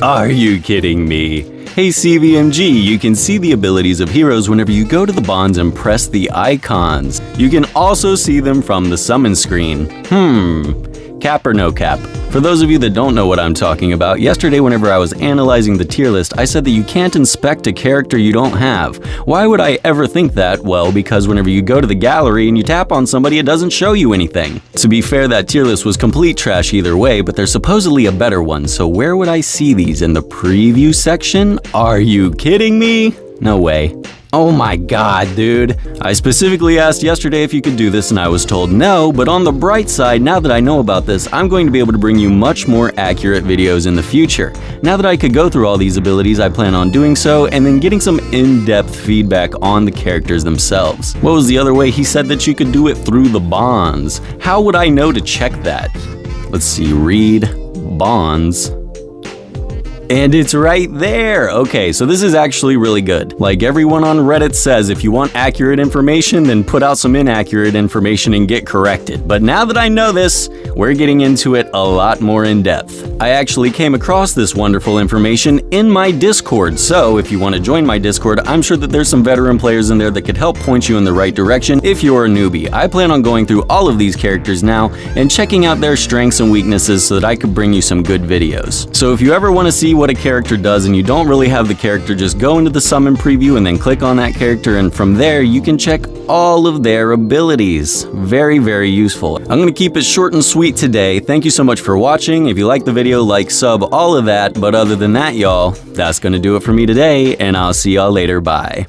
Are you kidding me? Hey CVMG, you can see the abilities of heroes whenever you go to the bonds and press the icons. You can also see them from the summon screen. Cap or no cap? For those of you that don't know what I'm talking about, yesterday whenever I was analyzing the tier list, I said that you can't inspect a character you don't have. Why would I ever think that? Well, because whenever you go to the gallery and you tap on somebody, it doesn't show you anything. To be fair, that tier list was complete trash either way, but there's supposedly a better one, so where would I see these? In the preview section? Are you kidding me? No way. Oh my god, dude. I specifically asked yesterday if you could do this and I was told no, but on the bright side, now that I know about this, I'm going to be able to bring you much more accurate videos in the future. Now that I could go through all these abilities, I plan on doing so and then getting some in-depth feedback on the characters themselves. What was the other way? He said that you could do it through the bonds. How would I know to check that? Let's see, read bonds. And it's right there! Okay, so this is actually really good. Like everyone on Reddit says, if you want accurate information, then put out some inaccurate information and get corrected. But now that I know this, we're getting into it a lot more in depth. I actually came across this wonderful information in my Discord, so if you want to join my Discord, I'm sure that there's some veteran players in there that could help point you in the right direction if you're a newbie. I plan on going through all of these characters now and checking out their strengths and weaknesses so that I could bring you some good videos. So if you ever want to see what a character does and you don't really have the character, just go into the summon preview and then click on that character, and from there you can check all of their abilities. Very, very useful. I'm going to keep it short and sweet today. Thank you so much for watching. If you like the video, like, sub, all of that. But other than that, y'all, that's going to do it for me today, and I'll see y'all later. Bye.